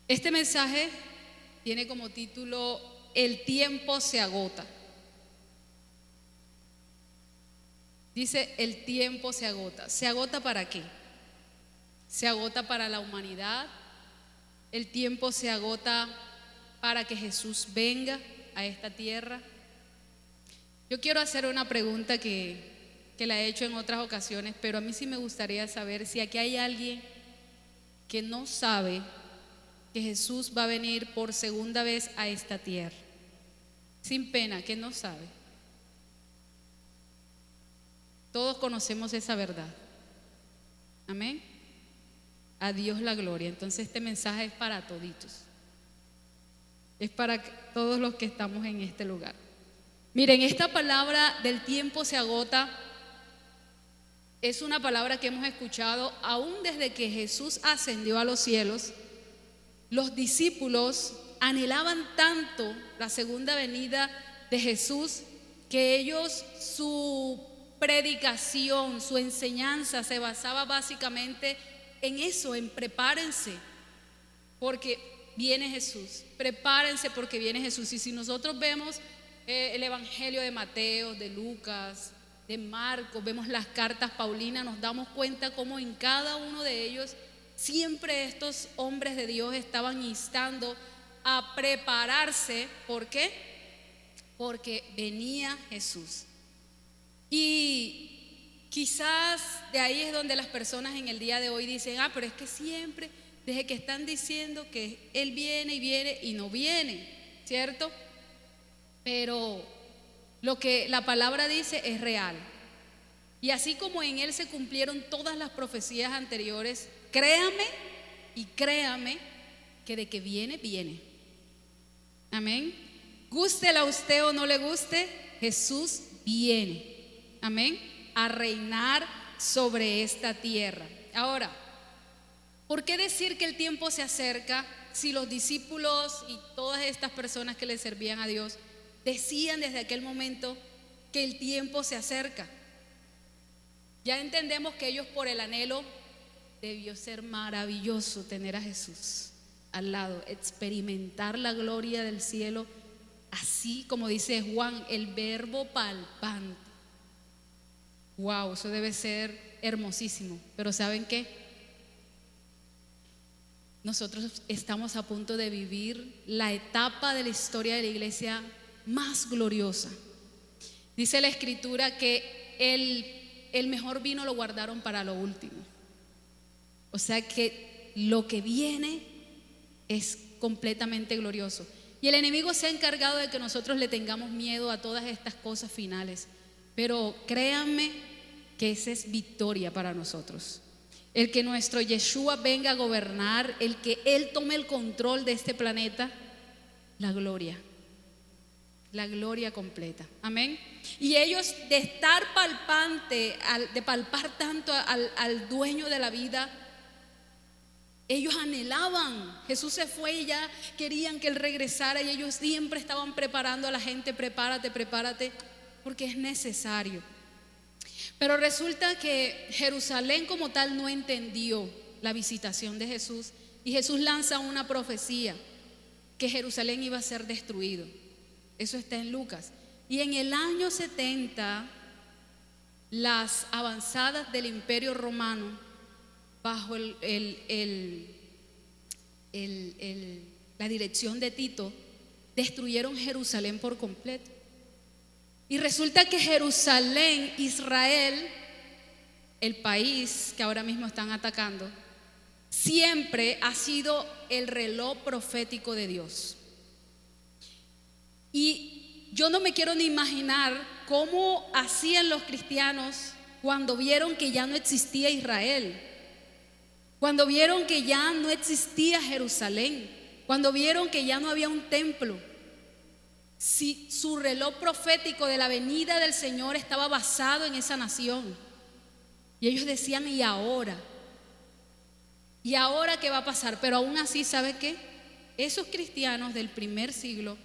Este mensaje tiene como título El tiempo se agota. Dice, el tiempo se agota. ¿Se agota para qué? Se agota para la humanidad. El tiempo se agota para que Jesús venga a esta tierra. Yo quiero hacer una pregunta que la he hecho en otras ocasiones, pero a mí sí me gustaría saber si aquí hay alguien que no sabe que Jesús va a venir por segunda vez a esta tierra. Sin pena, que no sabe. Todos conocemos esa verdad. Amén. A Dios la gloria. Entonces este mensaje es para toditos. Es para todos los que estamos en este lugar. Miren, esta palabra del tiempo se agota es una palabra que hemos escuchado aún desde que Jesús ascendió a los cielos. Los discípulos anhelaban tanto la segunda venida de Jesús que ellos, su predicación, su enseñanza se basaba básicamente en eso, en prepárense porque viene Jesús, prepárense porque viene Jesús. Y si nosotros vemos el evangelio de Mateo, de Lucas, de Marcos, vemos las cartas paulinas, nos damos cuenta cómo en cada uno de ellos siempre estos hombres de Dios estaban instando a prepararse. ¿Por qué? Porque venía Jesús. Y quizás de ahí es donde las personas en el día de hoy dicen, pero es que siempre, desde que están diciendo que Él viene y no viene, ¿cierto? Pero lo que la palabra dice es real. Y así como en Él se cumplieron todas las profecías anteriores, créame y créame que de que viene, viene. Amén. Gústela a usted o no le guste, Jesús viene. Amén. A reinar sobre esta tierra. Ahora, ¿por qué decir que el tiempo se acerca si los discípulos y todas estas personas que le servían a Dios decían desde aquel momento que el tiempo se acerca? Ya entendemos que ellos, por el anhelo, debió ser maravilloso tener a Jesús al lado, experimentar la gloria del cielo, así como dice Juan, el verbo palpante. Wow, eso debe ser hermosísimo. Pero ¿saben qué? Nosotros estamos a punto de vivir la etapa de la historia de la iglesia más gloriosa. Dice la escritura que el mejor vino lo guardaron para lo último. O sea que lo que viene es completamente glorioso. Y el enemigo se ha encargado de que nosotros le tengamos miedo a todas estas cosas finales. Pero créanme que esa es victoria para nosotros. El que nuestro Yeshua venga a gobernar, el que Él tome el control de este planeta, la gloria completa. Amén. Y ellos, de estar palpante, de palpar tanto al dueño de la vida, ellos anhelaban. Jesús se fue y ya querían que Él regresara, y ellos siempre estaban preparando a la gente: prepárate, prepárate, porque es necesario. Pero resulta que Jerusalén como tal no entendió la visitación de Jesús, y Jesús lanza una profecía que Jerusalén iba a ser destruido. Eso está en Lucas. Y en el año 70, las avanzadas del Imperio Romano, bajo la dirección de Tito, destruyeron Jerusalén por completo. Y resulta que Jerusalén, Israel, el país que ahora mismo están atacando, siempre ha sido el reloj profético de Dios. Y yo no me quiero ni imaginar cómo hacían los cristianos cuando vieron que ya no existía Israel, cuando vieron que ya no existía Jerusalén, cuando vieron que ya no había un templo. Si su reloj profético de la venida del Señor estaba basado en esa nación. Y ellos decían: ¿y ahora? ¿Y ahora qué va a pasar? Pero aún así, ¿sabe qué? Esos cristianos del primer siglo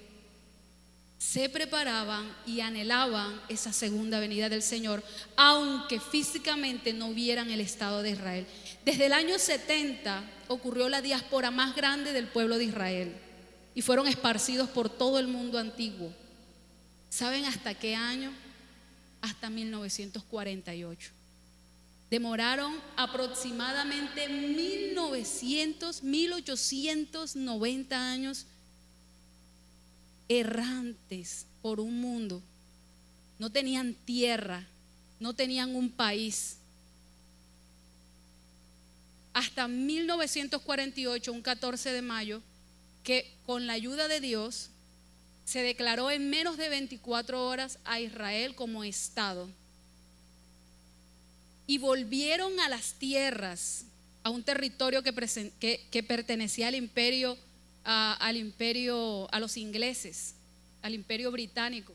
se preparaban y anhelaban esa segunda venida del Señor, aunque físicamente no vieran el Estado de Israel. Desde el año 70 ocurrió la diáspora más grande del pueblo de Israel y fueron esparcidos por todo el mundo antiguo. ¿Saben hasta qué año? Hasta 1948. Demoraron aproximadamente 1890 años errantes por un mundo. No tenían tierra, no tenían un país. Hasta 1948, un 14 de mayo, que con la ayuda de Dios se declaró en menos de 24 horas a Israel como Estado. Y volvieron a las tierras, a un territorio que pertenecía al imperio, a los ingleses, al imperio británico,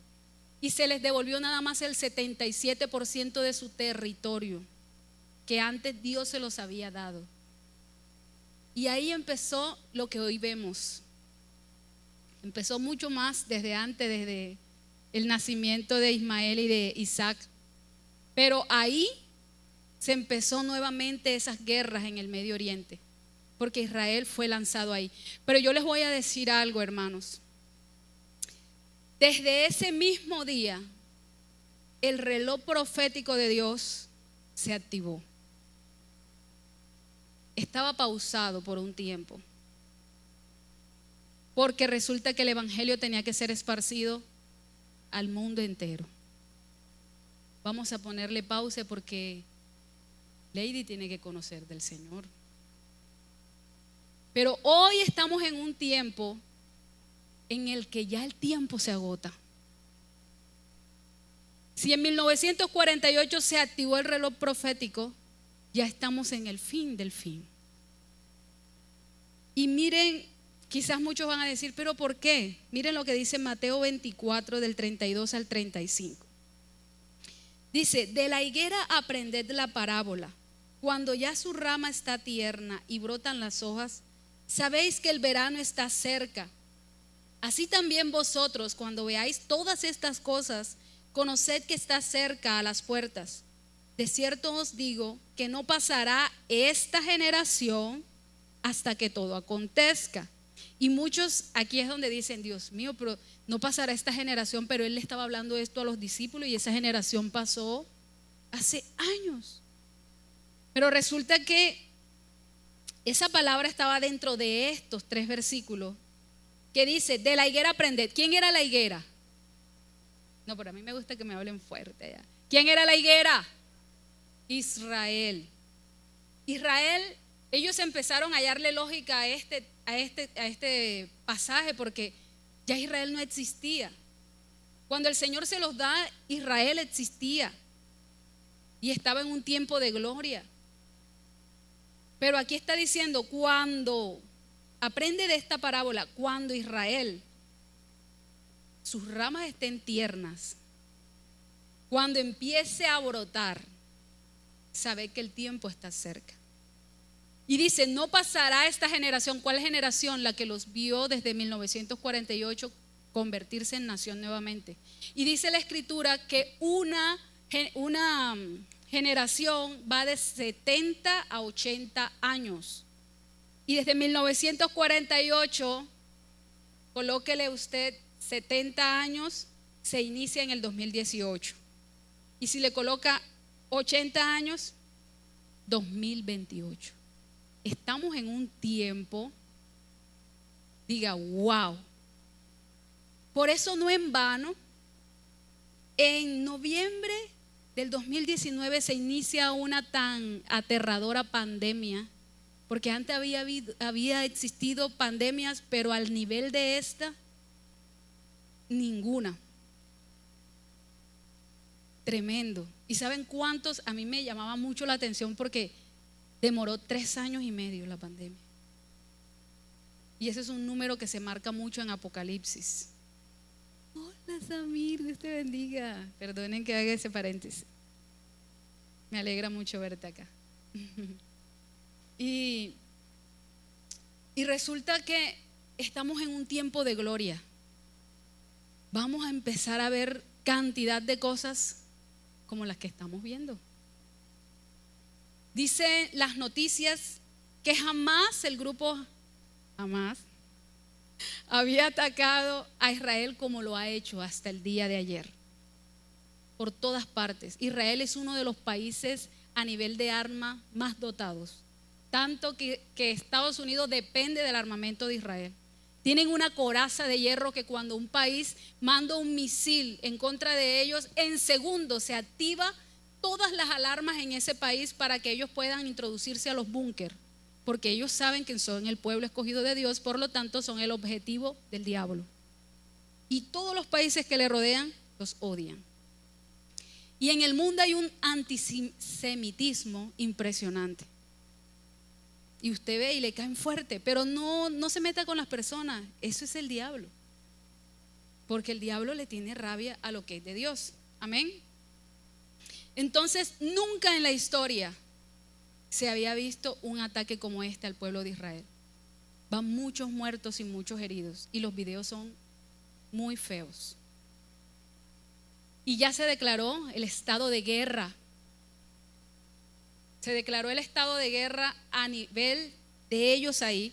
y se les devolvió nada más el 77% de su territorio que antes Dios se los había dado. Y ahí empezó lo que hoy vemos. Empezó mucho más desde antes, desde el nacimiento de Ismael y de Isaac, pero ahí se empezó nuevamente esas guerras en el Medio Oriente, porque Israel fue lanzado ahí. Pero yo les voy a decir algo, hermanos. Desde ese mismo día, el reloj profético de Dios se activó. Estaba pausado por un tiempo, porque resulta que el evangelio tenía que ser esparcido al mundo entero. Vamos a ponerle pausa porque Lady tiene que conocer del Señor. Pero hoy estamos en un tiempo en el que ya el tiempo se agota. Si en 1948 se activó el reloj profético, ya estamos en el fin del fin. Y miren, quizás muchos van a decir, ¿pero por qué? Miren lo que dice Mateo 24 del 32 al 35. Dice: de la higuera aprended la parábola. Cuando ya su rama está tierna y brotan las hojas, sabéis que el verano está cerca. Así también vosotros, cuando veáis todas estas cosas, conoced que está cerca a las puertas. De cierto os digo que no pasará esta generación hasta que todo acontezca. Y muchos aquí es donde dicen, Dios mío, pero no pasará esta generación, pero él le estaba hablando esto a los discípulos y esa generación pasó hace años. Pero resulta que esa palabra estaba dentro de estos 3 versículos que dice: de la higuera aprended. ¿Quién era la higuera? No, pero a mí me gusta que me hablen fuerte ya. ¿Quién era la higuera? Israel. Israel, ellos empezaron a hallarle lógica a este pasaje porque ya Israel no existía. Cuando el Señor se los da, Israel existía y estaba en un tiempo de gloria. Pero aquí está diciendo, cuando aprende de esta parábola, cuando Israel, sus ramas estén tiernas, cuando empiece a brotar, sabe que el tiempo está cerca. Y dice, no pasará esta generación. ¿Cuál generación? La que los vio desde 1948 convertirse en nación nuevamente. Y dice la escritura que una generación va de 70 a 80 años. Y desde 1948, colóquele usted 70 años, se inicia en el 2018. Y si le coloca 80 años, 2028. Estamos en un tiempo, diga, wow. Por eso no en vano, en noviembre del 2019 se inicia una tan aterradora pandemia, porque antes había existido pandemias, pero al nivel de esta, ninguna. Tremendo. ¿Y saben cuántos? A mí me llamaba mucho la atención porque demoró 3 años y medio la pandemia. Y ese es un número que se marca mucho en Apocalipsis. Hola Samir, Dios te bendiga. Perdonen que haga ese paréntesis. Me alegra mucho verte acá. Y resulta que estamos en un tiempo de gloria. vamos a empezar a ver cantidad de cosas como las que estamos viendo. Dice las noticias que jamás el grupo Hamás había atacado a Israel como lo ha hecho hasta el día de ayer. Por todas partes. Israel es uno de los países a nivel de armas más dotados. Tanto que Estados Unidos depende del armamento de Israel. Tienen una coraza de hierro que cuando un país manda un misil en contra de ellos, en segundos se activa todas las alarmas en ese país para que ellos puedan introducirse a los búnker, porque ellos saben que son el pueblo escogido de Dios, por lo tanto son el objetivo del diablo. Y todos los países que le rodean los odian. Y en el mundo hay un antisemitismo impresionante. Y usted ve y le caen fuerte, pero no se meta con las personas, eso es el diablo. Porque el diablo le tiene rabia a lo que es de Dios. Amén. Entonces, nunca en la historia se había visto un ataque como este al pueblo de Israel. Van muchos muertos y muchos heridos, y los videos son muy feos. Y ya se declaró el estado de guerra. Se declaró el estado de guerra a nivel de ellos ahí.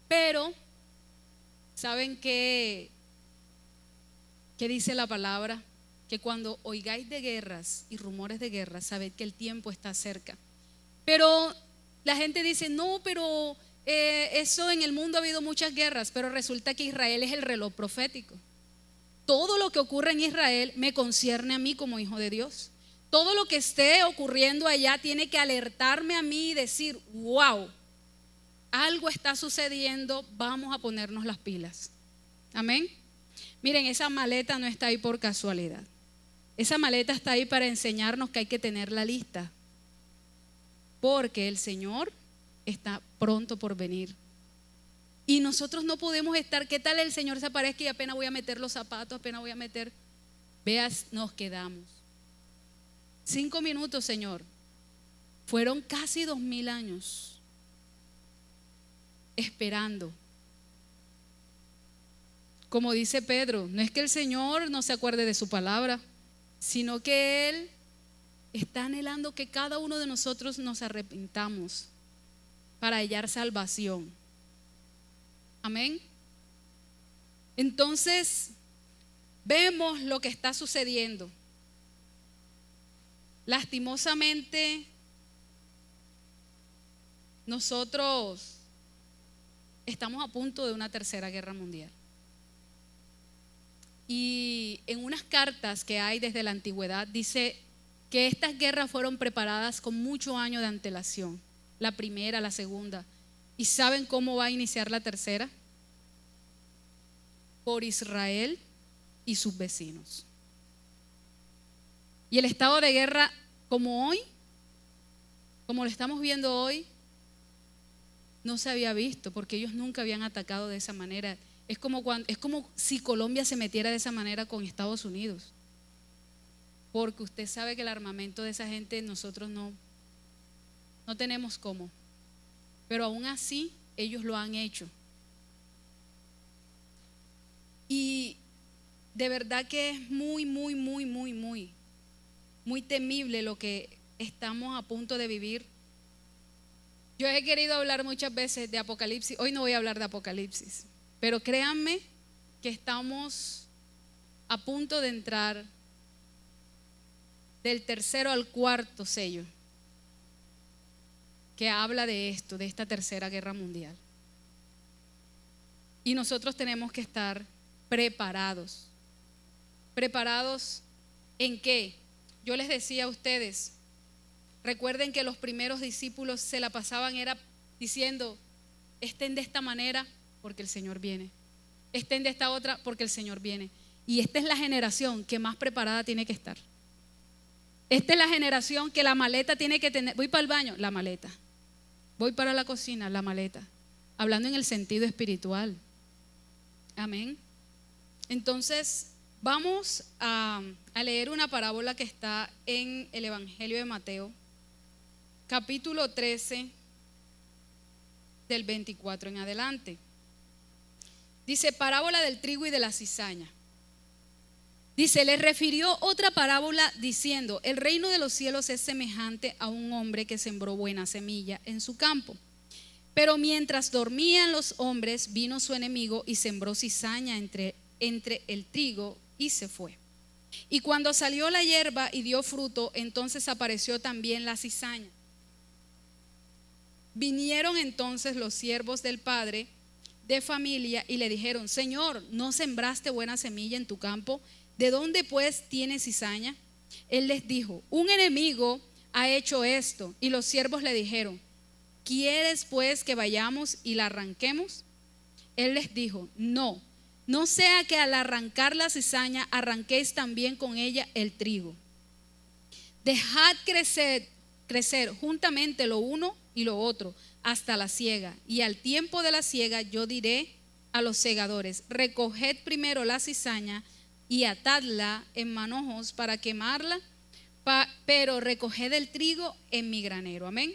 Pero, ¿saben qué dice la palabra? Que cuando oigáis de guerras y rumores de guerras, sabed que el tiempo está cerca. Pero la gente dice, no, pero eso en el mundo ha habido muchas guerras, pero resulta que Israel es el reloj profético. Todo lo que ocurre en Israel me concierne a mí como hijo de Dios. Todo lo que esté ocurriendo allá tiene que alertarme a mí y decir, wow, algo está sucediendo, vamos a ponernos las pilas. Amén. Miren, esa maleta no está ahí por casualidad. Esa maleta está ahí para enseñarnos que hay que tenerla lista, porque el Señor está pronto por venir. Y nosotros no podemos estar, ¿qué tal el Señor se aparezca y apenas voy a meter los zapatos, apenas voy a meter? Veas, nos quedamos. 5 minutos, Señor. Fueron casi 2000 años esperando. Como dice Pedro, no es que el Señor no se acuerde de su palabra, sino que Él está anhelando que cada uno de nosotros nos arrepintamos para hallar salvación. Amén. Entonces, vemos lo que está sucediendo. Lastimosamente, nosotros estamos a punto de una tercera guerra mundial. Y en unas cartas que hay desde la antigüedad dice que estas guerras fueron preparadas con muchos años de antelación. La primera, la segunda. ¿Y saben cómo va a iniciar la tercera? Por Israel y sus vecinos. Y el estado de guerra como hoy, como lo estamos viendo hoy, no se había visto porque ellos nunca habían atacado de esa manera. Es como si Colombia se metiera de esa manera con Estados Unidos. Porque usted sabe que el armamento de esa gente nosotros no tenemos cómo. Pero aún así ellos lo han hecho. Y de verdad que es muy temible lo que estamos a punto de vivir. Yo he querido hablar muchas veces de Apocalipsis. Hoy no voy a hablar de Apocalipsis, pero créanme que estamos a punto de entrar del tercero al cuarto sello que habla de esto, de esta tercera guerra mundial. Y nosotros tenemos que estar preparados. ¿Preparados en qué? Yo les decía a ustedes, recuerden que los primeros discípulos se la pasaban era diciendo, estén de esta manera porque el Señor viene. Estén de esta otra porque el Señor viene. Y esta es la generación que más preparada tiene que estar. Esta es la generación que la maleta tiene que tener. Voy para el baño, la maleta. Voy para la cocina, la maleta. Hablando en el sentido espiritual. Amén. Entonces, vamos a leer una parábola que está en el Evangelio de Mateo, capítulo 13, del 24 en adelante. Dice, parábola del trigo y de la cizaña. Dice, le refirió otra parábola diciendo, el reino de los cielos es semejante a un hombre que sembró buena semilla en su campo. Pero mientras dormían los hombres, vino su enemigo y sembró cizaña entre el trigo y se fue. Y cuando salió la hierba y dio fruto, entonces apareció también la cizaña. Vinieron entonces los siervos del padre de familia y le dijeron, Señor, ¿no sembraste buena semilla en tu campo? ¿De dónde pues tienes cizaña? Él les dijo, un enemigo ha hecho esto. Y los siervos le dijeron, ¿quieres pues que vayamos y la arranquemos? Él les dijo, no sea que al arrancar la cizaña arranquéis también con ella el trigo. Dejad crecer juntamente lo uno y lo otro hasta la siega. Y al tiempo de la siega yo diré a los segadores, recoged primero la cizaña y atadla en manojos para quemarla, pero recoged el trigo en mi granero. Amén.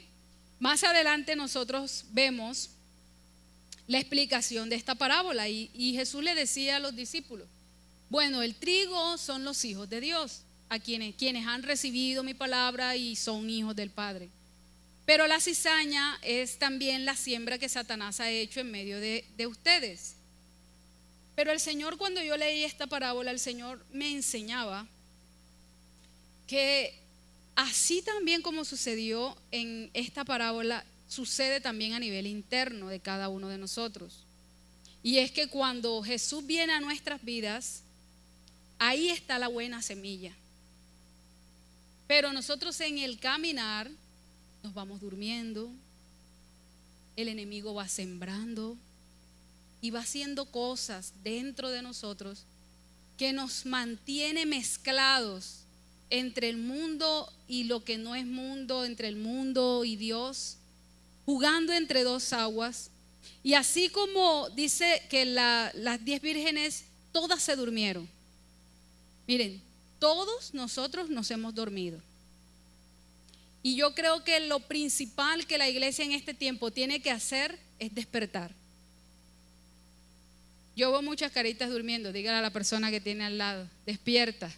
Más adelante nosotros vemos la explicación de esta parábola y Jesús le decía a los discípulos, bueno, el trigo son los hijos de Dios, a quienes han recibido mi palabra y son hijos del Padre. Pero la cizaña es también la siembra que Satanás ha hecho en medio de ustedes. Pero el Señor, cuando yo leí esta parábola, el Señor me enseñaba que así también como sucedió en esta parábola, sucede también a nivel interno de cada uno de nosotros. Y es que cuando Jesús viene a nuestras vidas, ahí está la buena semilla. Pero nosotros en el caminar nos vamos durmiendo, el enemigo va sembrando y va haciendo cosas dentro de nosotros que nos mantiene mezclados entre el mundo y lo que no es mundo, entre el mundo y Dios, jugando entre dos aguas. Y así como dice que las 10 vírgenes todas se durmieron, miren, todos nosotros nos hemos dormido. Y yo creo que lo principal que la iglesia en este tiempo tiene que hacer es despertar. Yo veo muchas caritas durmiendo. Dígale a la persona que tiene al lado, despierta.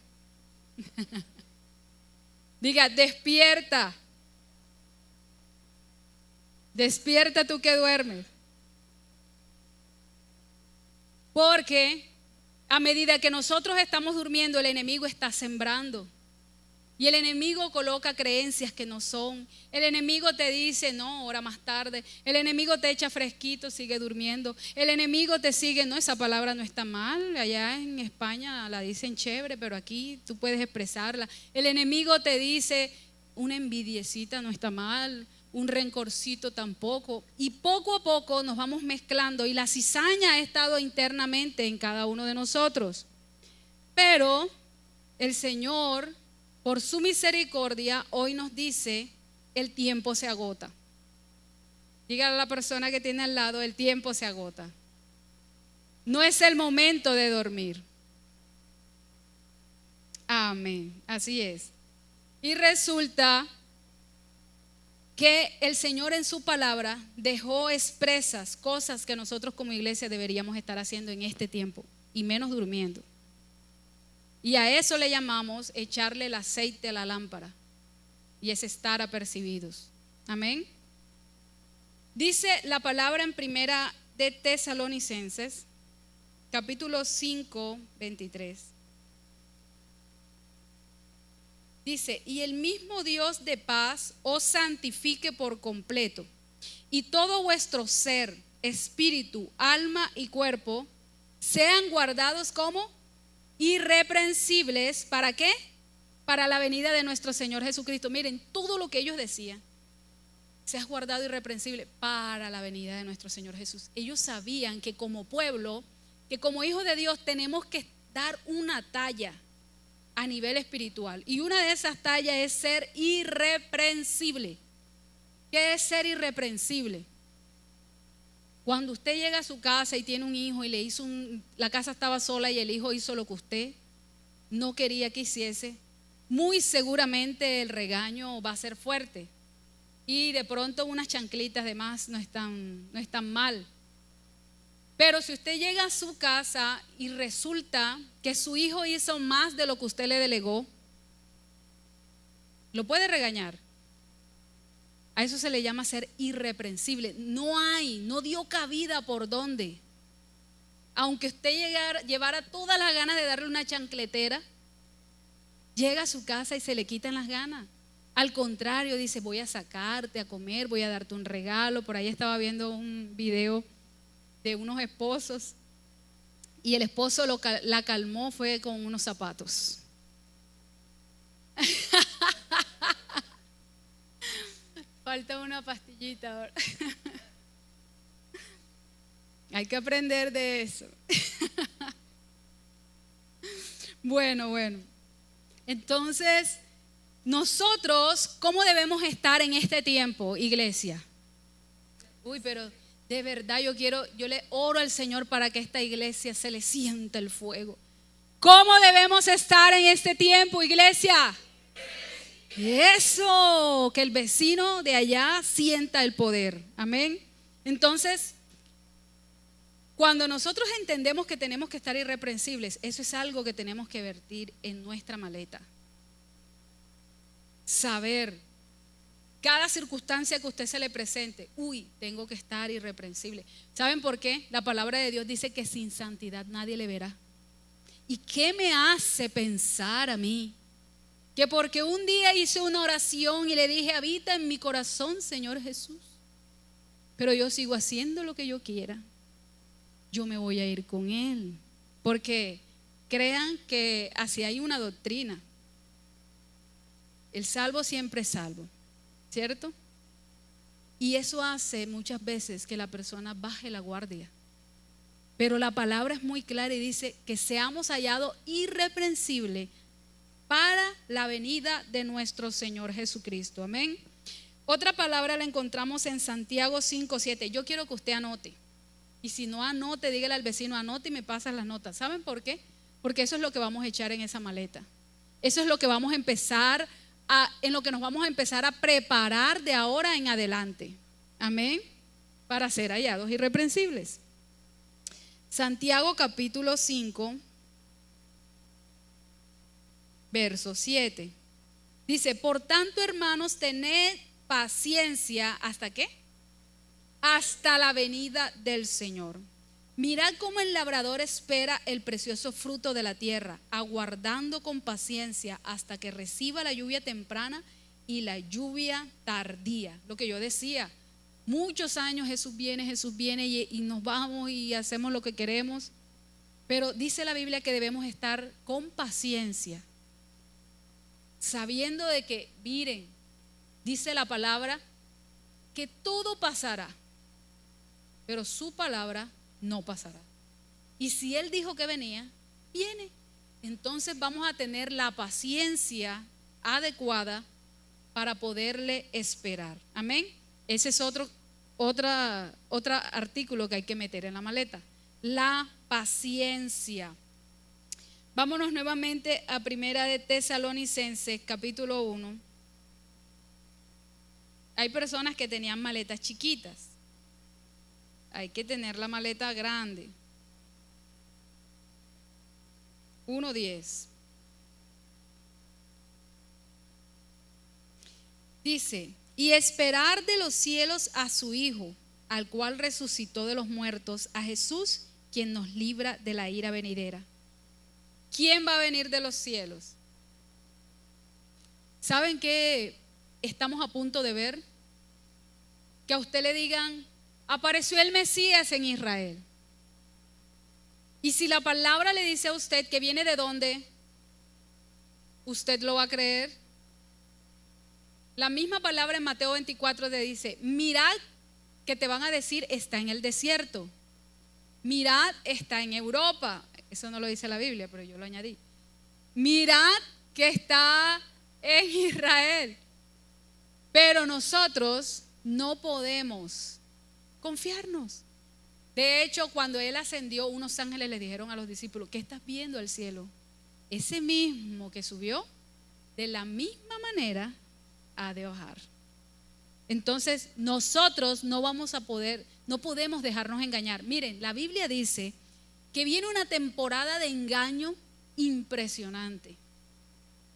Diga, despierta. Despierta tú que duermes. Porque a medida que nosotros estamos durmiendo, el enemigo está sembrando. Y el enemigo coloca creencias que no son. El enemigo te dice, no, ora más tarde. El enemigo te echa fresquito, sigue durmiendo. El enemigo te sigue, no, esa palabra no está mal. Allá en España la dicen chévere, pero aquí tú puedes expresarla. El enemigo te dice, una envidiecita no está mal, un rencorcito tampoco. Y poco a poco nos vamos mezclando y la cizaña ha estado internamente en cada uno de nosotros. Pero el Señor, por su misericordia, hoy nos dice, el tiempo se agota. Dígale a la persona que tiene al lado, el tiempo se agota. No es el momento de dormir. Amén, así es. Y resulta que el Señor en su palabra dejó expresas cosas que nosotros como iglesia deberíamos estar haciendo en este tiempo, y menos durmiendo. Y a eso le llamamos echarle el aceite a la lámpara. Y es estar apercibidos. Amén. Dice la palabra en primera de Tesalonicenses, capítulo 5, 23. Dice, y el mismo Dios de paz os santifique por completo, y todo vuestro ser, espíritu, alma y cuerpo sean guardados como irreprensibles. ¿Para qué? Para la venida de nuestro Señor Jesucristo. Miren, todo lo que ellos decían, seas guardado irreprensible para la venida de nuestro Señor Jesús. Ellos sabían que como pueblo, que como hijos de Dios tenemos que dar una talla a nivel espiritual, y una de esas tallas es ser irreprensible. ¿Qué es ser irreprensible? Cuando usted llega a su casa y tiene un hijo y le hizo la casa estaba sola y el hijo hizo lo que usted no quería que hiciese, muy seguramente el regaño va a ser fuerte. Y de pronto unas chanclitas de más no están mal. Pero si usted llega a su casa y resulta que su hijo hizo más de lo que usted le delegó, lo puede regañar. A eso se le llama ser irreprensible. No dio cabida por dónde. Aunque usted llevara todas las ganas de darle una chancletera, llega a su casa y se le quitan las ganas. Al contrario, dice, voy a sacarte a comer, voy a darte un regalo. Por ahí estaba viendo un video de unos esposos y el esposo la calmó fue con unos zapatos. Falta una pastillita ahora. Hay que aprender de eso. Bueno. Entonces, nosotros, ¿cómo debemos estar en este tiempo, iglesia? Pero de verdad yo le oro al Señor para que esta iglesia se le sienta el fuego. ¿Cómo debemos estar en este tiempo, iglesia? Eso, que el vecino de allá sienta el poder. Amén. Entonces, cuando nosotros entendemos que tenemos que estar irreprensibles, eso es algo que tenemos que vertir en nuestra maleta. Saber cada circunstancia que a usted se le presente, tengo que estar irreprensible. ¿Saben por qué? La palabra de Dios dice que sin santidad nadie le verá. ¿Y qué me hace pensar a mí? Que porque un día hice una oración y le dije, habita en mi corazón, Señor Jesús, pero yo sigo haciendo lo que yo quiera, yo me voy a ir con Él. Porque crean que así hay una doctrina. El salvo siempre es salvo, ¿cierto? Y eso hace muchas veces que la persona baje la guardia. Pero la palabra es muy clara y dice que seamos hallados irreprensibles para la venida de nuestro Señor Jesucristo. Amén. Otra palabra la encontramos en Santiago 5:7. Yo quiero que usted anote. Y si no anote, dígale al vecino, anote y me pasa las notas. ¿Saben por qué? Porque eso es lo que vamos a echar en esa maleta. Eso es lo que vamos a empezar en lo que nos vamos a empezar a preparar de ahora en adelante. Amén. Para ser hallados irreprensibles. Santiago capítulo 5, verso 7. Dice, por tanto, hermanos, tened paciencia. ¿Hasta qué? Hasta la venida del Señor. Mirad cómo el labrador espera el precioso fruto de la tierra, aguardando con paciencia hasta que reciba la lluvia temprana y la lluvia tardía. Lo que yo decía, muchos años Jesús viene y nos vamos y hacemos lo que queremos. Pero dice la Biblia que debemos estar con paciencia, sabiendo de que, miren, dice la palabra que todo pasará, pero su palabra no pasará. Y si Él dijo que venía, viene. Entonces vamos a tener la paciencia adecuada para poderle esperar. Amén. Ese es otro artículo que hay que meter en la maleta. La paciencia. Vámonos nuevamente a Primera de Tesalonicenses, capítulo 1. Hay personas que tenían maletas chiquitas. Hay que tener la maleta grande. 1:10. Dice, y esperar de los cielos a su Hijo, al cual resucitó de los muertos, a Jesús, quien nos libra de la ira venidera. ¿Quién va a venir de los cielos? ¿Saben qué estamos a punto de ver? Que a usted le digan, apareció el Mesías en Israel. Y si la palabra le dice a usted que viene de dónde, ¿usted lo va a creer? La misma palabra en Mateo 24 le dice, mirad que te van a decir está en el desierto. Mirad, está en Europa. Eso no lo dice la Biblia, pero yo lo añadí. Mirad que está en Israel. Pero nosotros no podemos confiarnos. De hecho, cuando Él ascendió, unos ángeles le dijeron a los discípulos, ¿qué estás viendo al cielo? Ese mismo que subió, de la misma manera ha de bajar. Entonces nosotros no vamos a poder, No podemos dejarnos engañar. Miren, la Biblia dice que viene una temporada de engaño impresionante.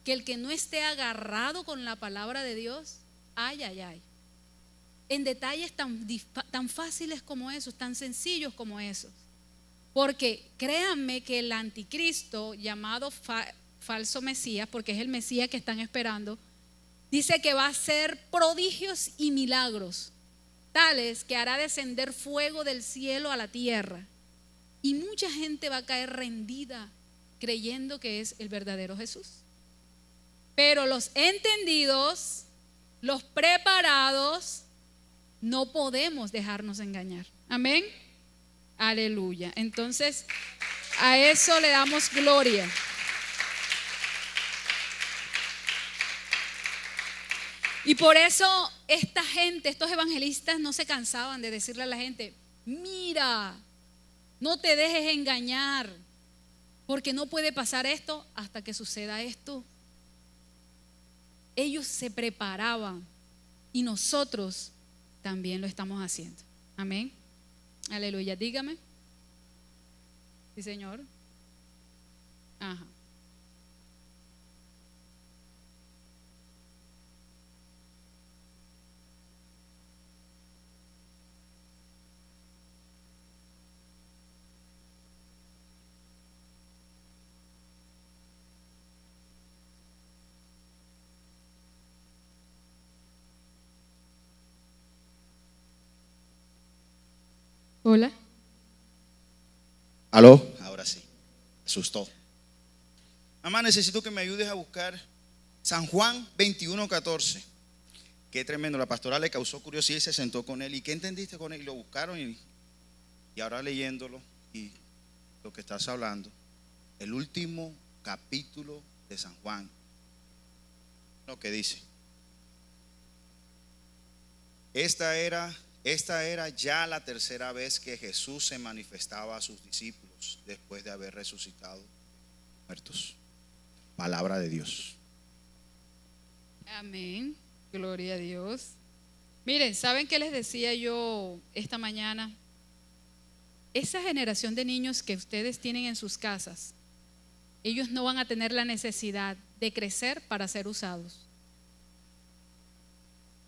Que el que no esté agarrado con la palabra de Dios, ay, ay, ay. En detalles tan fáciles como esos, tan sencillos como esos. Porque créanme que el anticristo, llamado falso Mesías, porque es el Mesías que están esperando, dice que va a hacer prodigios y milagros, tales que hará descender fuego del cielo a la tierra. Y mucha gente va a caer rendida creyendo que es el verdadero Jesús. Pero los entendidos, los preparados, no podemos dejarnos engañar. Amén. Aleluya. Entonces, a eso le damos gloria. Y por eso esta gente, estos evangelistas no se cansaban de decirle a la gente: mira, no te dejes engañar, porque no puede pasar esto hasta que suceda esto. Ellos se preparaban y nosotros también lo estamos haciendo. Amén. Aleluya. Dígame. Sí, Señor. Ajá. Hola. ¿Aló? Ahora sí. Asustó. Mamá, necesito que me ayudes a buscar San Juan 21:14. Qué tremendo. La pastora le causó curiosidad y se sentó con él. ¿Y qué entendiste con él? Y lo buscaron y ahora leyéndolo y lo que estás hablando, el último capítulo de San Juan, lo que dice: Esta era ya la tercera vez que Jesús se manifestaba a sus discípulos después de haber resucitado muertos. Palabra de Dios. Amén. Gloria a Dios. Miren, ¿saben qué les decía yo esta mañana? Esa generación de niños que ustedes tienen en sus casas, ellos no van a tener la necesidad de crecer para ser usados.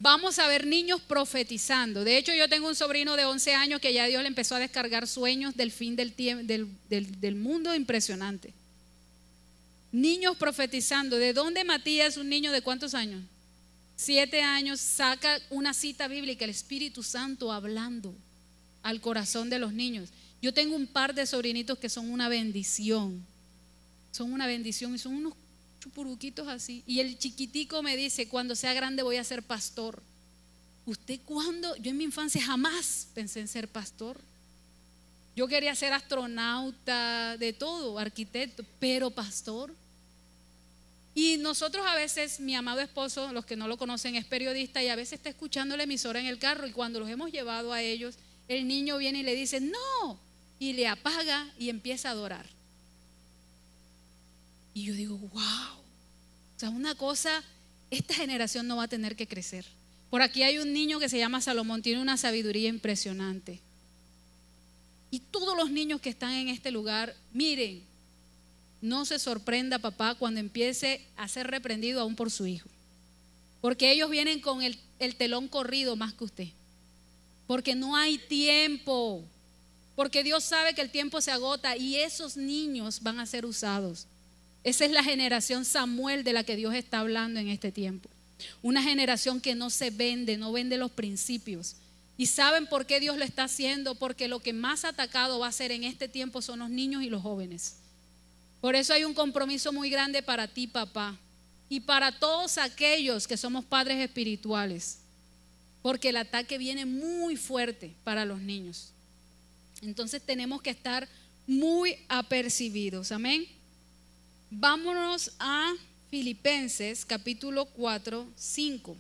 Vamos a ver niños profetizando. De hecho, yo tengo un sobrino de 11 años que ya Dios le empezó a descargar sueños del fin del mundo impresionante. Niños profetizando. ¿De dónde Matías, un niño de cuántos años? 7 años, saca una cita bíblica, el Espíritu Santo hablando al corazón de los niños? Yo tengo un par de sobrinitos que son una bendición. Son una bendición y son unos chupuruquitos así. Y el chiquitico me dice: cuando sea grande voy a ser pastor. ¿Usted cuándo? Yo en mi infancia jamás pensé en ser pastor. Yo quería ser astronauta, de todo, arquitecto, pero pastor. Y nosotros a veces, mi amado esposo, los que no lo conocen, es periodista y a veces está escuchando la emisora en el carro, y cuando los hemos llevado a ellos, el niño viene y le dice: no, y le apaga y empieza a adorar. Y yo digo: wow, o sea, una cosa, esta generación no va a tener que crecer. Por aquí hay un niño que se llama Salomón, tiene una sabiduría impresionante. Y todos los niños que están en este lugar, miren, no se sorprenda papá cuando empiece a ser reprendido aún por su hijo, porque ellos vienen con el telón corrido más que usted, porque no hay tiempo, porque Dios sabe que el tiempo se agota y esos niños van a ser usados. Esa es la generación Samuel de la que Dios está hablando en este tiempo. Una generación que no se vende, no vende los principios. ¿Y saben por qué Dios lo está haciendo? Porque lo que más atacado va a ser en este tiempo son los niños y los jóvenes. Por eso hay un compromiso muy grande para ti, papá, y para todos aquellos que somos padres espirituales, porque el ataque viene muy fuerte para los niños. Entonces tenemos que estar muy apercibidos. Amén. Vámonos a Filipenses capítulo 4, 5.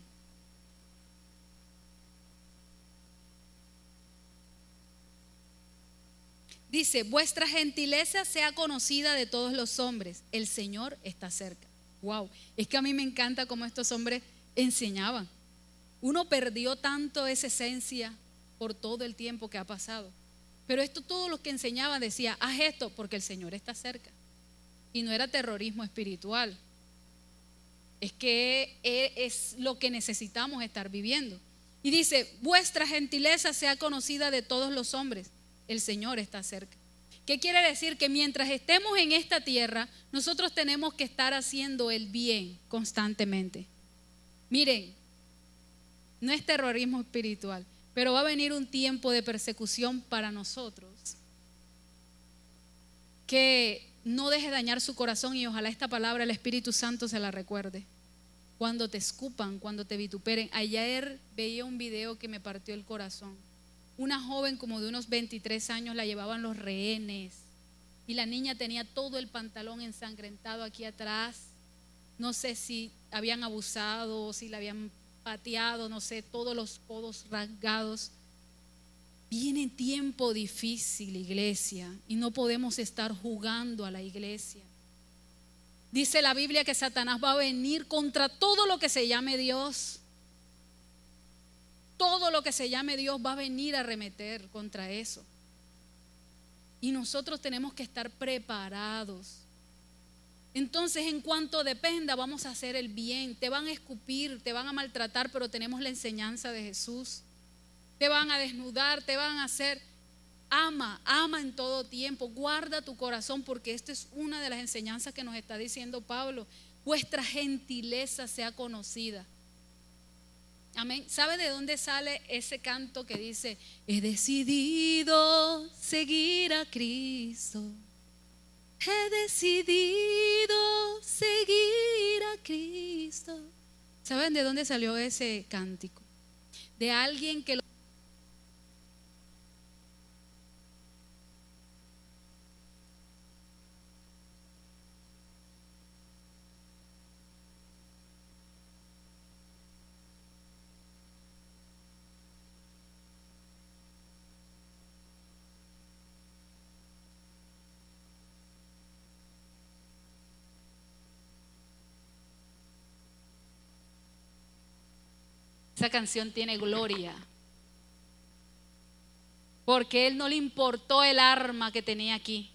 Dice: vuestra gentileza sea conocida de todos los hombres, el Señor está cerca. Wow, es que a mí me encanta cómo estos hombres enseñaban. Uno perdió tanto esa esencia por todo el tiempo que ha pasado. Pero esto, todo lo que enseñaban decía, haz esto porque el Señor está cerca. Y no era terrorismo espiritual. Es que es lo que necesitamos estar viviendo. Y dice, vuestra gentileza sea conocida de todos los hombres. El Señor está cerca. ¿Qué quiere decir? Que mientras estemos en esta tierra, nosotros tenemos que estar haciendo el bien constantemente. Miren, no es terrorismo espiritual, pero va a venir un tiempo de persecución para nosotros que no deje dañar su corazón, y ojalá esta palabra el Espíritu Santo se la recuerde. Cuando te escupan, cuando te vituperen. Ayer veía un video que me partió el corazón. Una joven como de unos 23 años la llevaban los rehenes y la niña tenía todo el pantalón ensangrentado aquí atrás. No sé si habían abusado o si la habían pateado, no sé, todos los codos rasgados. Viene tiempo difícil, iglesia, y no podemos estar jugando a la iglesia. Dice la Biblia que Satanás va a venir contra todo lo que se llame Dios. Todo lo que se llame Dios va a venir a arremeter contra eso. Y nosotros tenemos que estar preparados. Entonces, en cuanto dependa, vamos a hacer el bien. Te van a escupir, te van a maltratar, pero tenemos la enseñanza de Jesús. Te van a desnudar, te van a hacer. Ama en todo tiempo. Guarda tu corazón, porque esta es una de las enseñanzas que nos está diciendo Pablo. Vuestra gentileza sea conocida. Amén. ¿Sabe de dónde sale ese canto que dice: he decidido seguir a Cristo? He decidido seguir a Cristo. ¿Saben de dónde salió ese cántico? De alguien que esa canción tiene gloria, porque él no le importó el arma que tenía aquí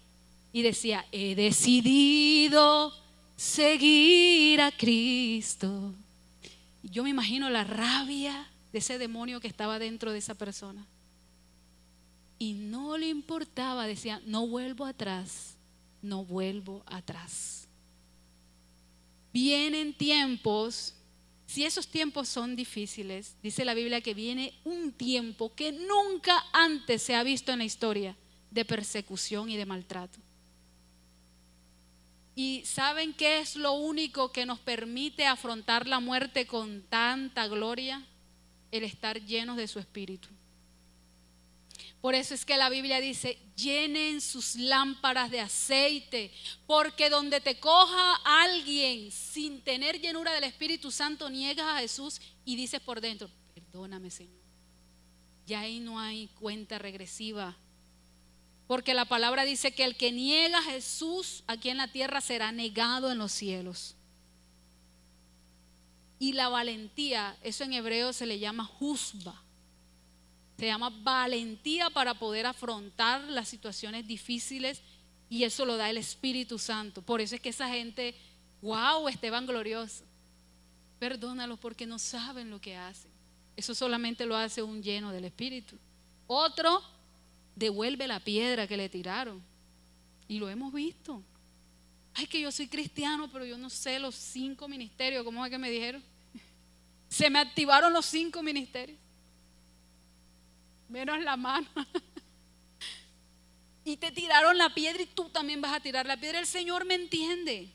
y decía: he decidido seguir a Cristo. Y yo me imagino la rabia de ese demonio que estaba dentro de esa persona, y no le importaba, decía: no vuelvo atrás, no vuelvo atrás. Vienen tiempos. Si esos tiempos son difíciles, dice la Biblia que viene un tiempo que nunca antes se ha visto en la historia, de persecución y de maltrato. ¿Y saben qué es lo único que nos permite afrontar la muerte con tanta gloria? El estar llenos de su Espíritu. Por eso es que la Biblia dice: llenen sus lámparas de aceite, porque donde te coja alguien sin tener llenura del Espíritu Santo, niegas a Jesús y dices por dentro: perdóname, Señor. Ya ahí no hay cuenta regresiva, porque la palabra dice que el que niega a Jesús aquí en la tierra será negado en los cielos. Y la valentía, eso en hebreo se le llama juzba. Se llama valentía para poder afrontar las situaciones difíciles, y eso lo da el Espíritu Santo. Por eso es que esa gente, wow, Esteban glorioso, perdónalos porque no saben lo que hacen. Eso solamente lo hace un lleno del Espíritu. Otro devuelve la piedra que le tiraron, y lo hemos visto. Ay, que yo soy cristiano, pero yo no sé los 5 ministerios. ¿Cómo es que me dijeron? Se me activaron los 5 ministerios, menos la mano. Y te tiraron la piedra y tú también vas a tirar la piedra. El Señor me entiende.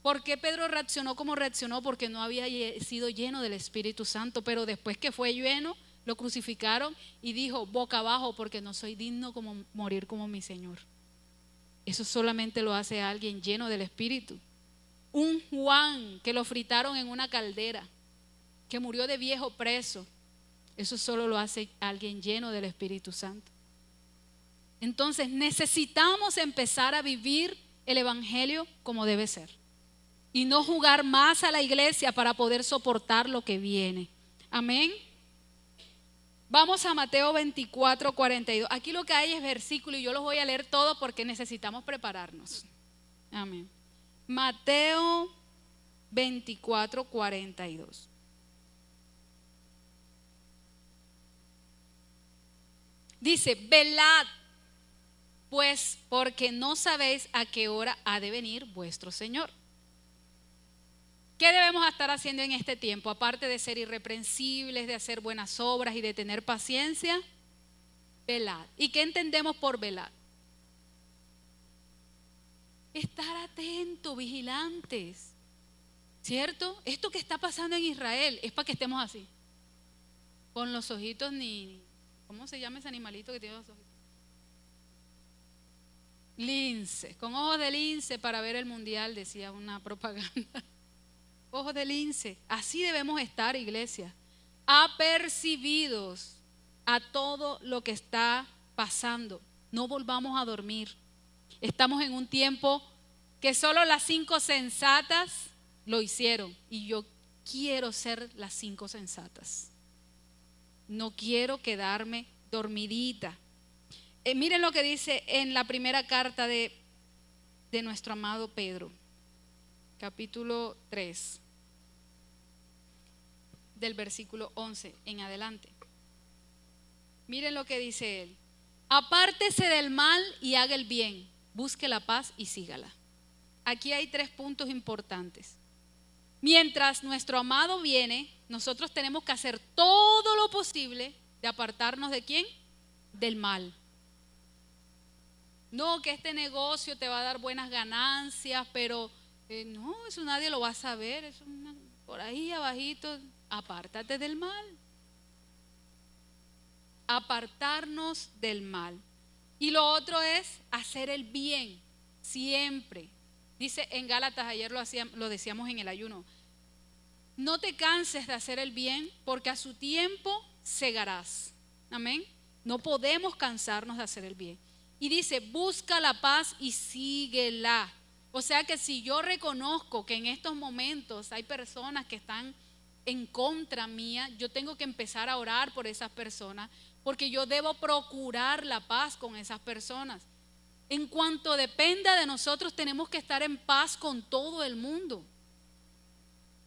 ¿Por qué Pedro reaccionó como reaccionó? Porque no había sido lleno del Espíritu Santo. Pero después que fue lleno, lo crucificaron y dijo boca abajo: porque no soy digno como morir como mi Señor. Eso solamente lo hace alguien lleno del Espíritu. Un Juan que lo fritaron en una caldera, que murió de viejo preso. Eso solo lo hace alguien lleno del Espíritu Santo. Entonces necesitamos empezar a vivir el Evangelio como debe ser, y no jugar más a la iglesia para poder soportar lo que viene. Amén. Vamos a Mateo 24, 42. Aquí lo que hay es versículo y yo los voy a leer todos porque necesitamos prepararnos. Amén. Mateo 24, 42. Dice, velad, pues, porque no sabéis a qué hora ha de venir vuestro Señor. ¿Qué debemos estar haciendo en este tiempo? Aparte de ser irreprensibles, de hacer buenas obras y de tener paciencia, velad. ¿Y qué entendemos por velar? Estar atentos, vigilantes, ¿cierto? Esto que está pasando en Israel es para que estemos así, con los ojitos ¿cómo se llama ese animalito que tiene los ojitos? Lince, con ojos de lince para ver el mundial, decía una propaganda. Ojos de lince, así debemos estar, iglesia, apercibidos a todo lo que está pasando. No volvamos a dormir. Estamos en un tiempo que solo las 5 sensatas lo hicieron y yo quiero ser las 5 sensatas. No quiero quedarme dormidita. Miren lo que dice en la primera carta de nuestro amado Pedro, capítulo 3, del versículo 11 en adelante. Miren lo que dice él. Apártese del mal y haga el bien, busque la paz y sígala. Aquí hay 3 puntos importantes. Mientras nuestro amado viene, nosotros tenemos que hacer todo lo posible de apartarnos ¿de quién? Del mal. No, que este negocio te va a dar buenas ganancias, pero no, eso nadie lo va a saber, eso por ahí abajito, apártate del mal. Apartarnos del mal. Y lo otro es hacer el bien, siempre. Dice en Gálatas, ayer lo decíamos en el ayuno, no te canses de hacer el bien porque a su tiempo segarás. Amén. No podemos cansarnos de hacer el bien. Y dice, busca la paz y síguela. O sea que si yo reconozco que en estos momentos hay personas que están en contra mía, yo tengo que empezar a orar por esas personas porque yo debo procurar la paz con esas personas. En cuanto dependa de nosotros, tenemos que estar en paz con todo el mundo.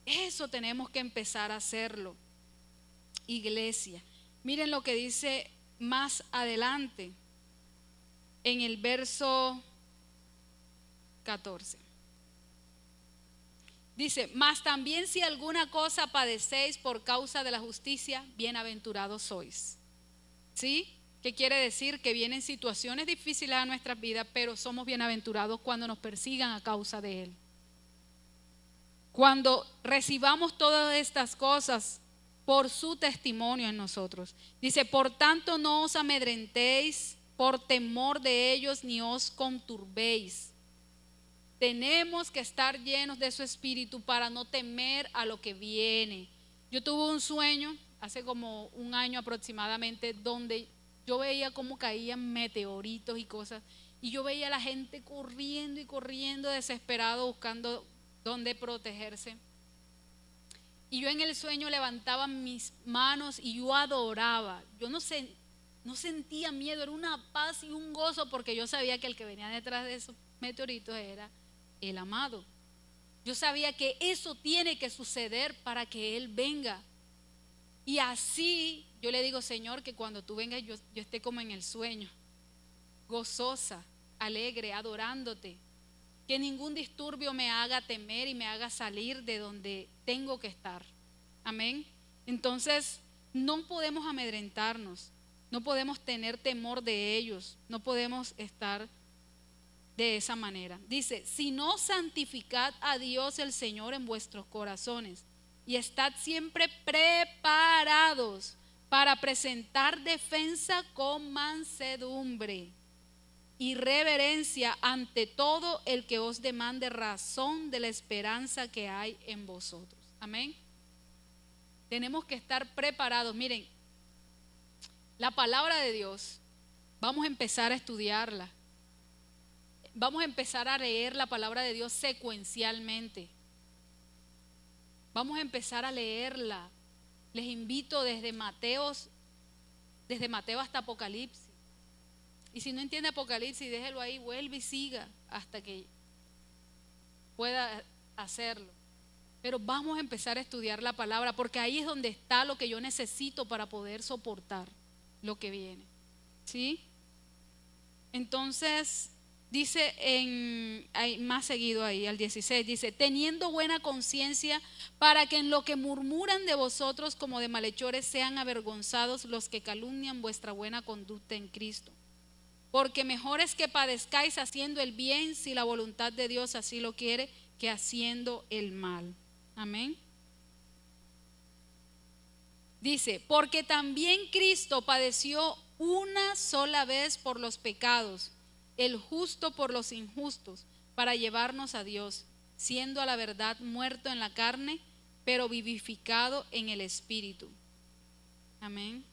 Eso tenemos que empezar a hacerlo, iglesia. Miren lo que dice más adelante en el verso 14. Dice, mas también si alguna cosa padecéis por causa de la justicia, bienaventurados sois. ¿Sí? ¿Qué quiere decir? Que vienen situaciones difíciles a nuestras vidas, pero somos bienaventurados cuando nos persigan a causa de Él. Cuando recibamos todas estas cosas por su testimonio en nosotros. Dice, por tanto no os amedrentéis por temor de ellos ni os conturbéis. Tenemos que estar llenos de su espíritu para no temer a lo que viene. Yo tuve un sueño hace como un año aproximadamente donde yo veía cómo caían meteoritos y cosas y yo veía a la gente corriendo y corriendo desesperado buscando dónde protegerse. Y yo en el sueño levantaba mis manos y yo adoraba. Yo no sentía miedo, era una paz y un gozo porque yo sabía que el que venía detrás de esos meteoritos era el amado. Yo sabía que eso tiene que suceder para que Él venga. Y así yo le digo, Señor, que cuando tú vengas yo esté como en el sueño, gozosa, alegre, adorándote. Que ningún disturbio me haga temer y me haga salir de donde tengo que estar. Amén. Entonces, no podemos amedrentarnos, no podemos tener temor de ellos, no podemos estar de esa manera. Dice, si no, santificad a Dios el Señor en vuestros corazones y estad siempre preparados para presentar defensa con mansedumbre y reverencia ante todo el que os demande razón de la esperanza que hay en vosotros. Amén. Tenemos que estar preparados. Miren, la palabra de Dios, vamos a empezar a estudiarla. Vamos a empezar a leer la palabra de Dios secuencialmente. Vamos a empezar a leerla. Les invito desde Mateo desde Mateo hasta Apocalipsis. Y si no entiende Apocalipsis, déjelo ahí, vuelve y siga hasta que pueda hacerlo. Pero vamos a empezar a estudiar la palabra, porque ahí es donde está lo que yo necesito para poder soportar lo que viene. ¿Sí? Entonces, dice más seguido ahí, al 16, dice, teniendo buena conciencia para que en lo que murmuran de vosotros como de malhechores sean avergonzados los que calumnian vuestra buena conducta en Cristo. Porque mejor es que padezcáis haciendo el bien, si la voluntad de Dios así lo quiere, que haciendo el mal. Amén. Dice, porque también Cristo padeció una sola vez por los pecados, el justo por los injustos, para llevarnos a Dios, siendo a la verdad muerto en la carne, pero vivificado en el Espíritu. Amén.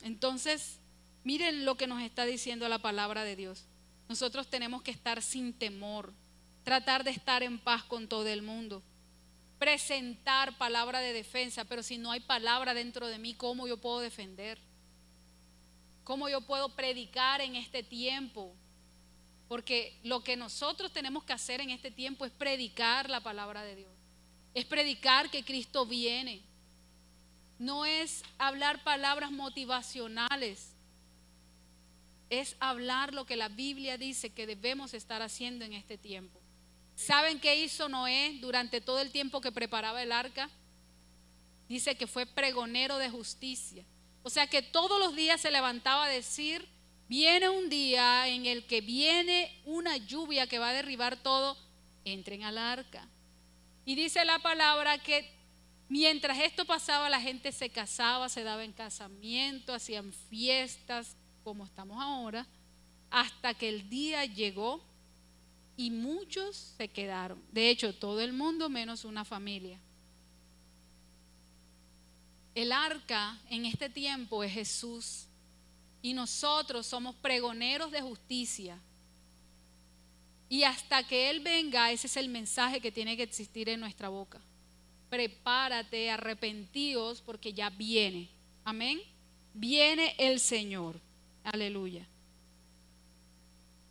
Entonces, miren lo que nos está diciendo la palabra de Dios. Nosotros tenemos que estar sin temor, tratar de estar en paz con todo el mundo, presentar palabra de defensa, pero si no hay palabra dentro de mí, ¿cómo yo puedo defender? ¿Cómo yo puedo predicar en este tiempo? Porque lo que nosotros tenemos que hacer en este tiempo es predicar la palabra de Dios, es predicar que Cristo viene, no es hablar palabras motivacionales, es hablar lo que la Biblia dice que debemos estar haciendo en este tiempo. ¿Saben qué hizo Noé durante todo el tiempo que preparaba el arca? Dice que fue pregonero de justicia. O sea que todos los días se levantaba a decir, viene un día en el que viene una lluvia que va a derribar todo, entren al arca. Y dice la palabra que mientras esto pasaba, la gente se casaba, se daba en casamiento, hacían fiestas, como estamos ahora, hasta que el día llegó y muchos se quedaron. De hecho, todo el mundo menos una familia. El arca en este tiempo es Jesús y nosotros somos pregoneros de justicia. Y hasta que Él venga, ese es el mensaje que tiene que existir en nuestra boca. Prepárate, arrepentíos porque ya viene. Amén. Viene el Señor. Aleluya.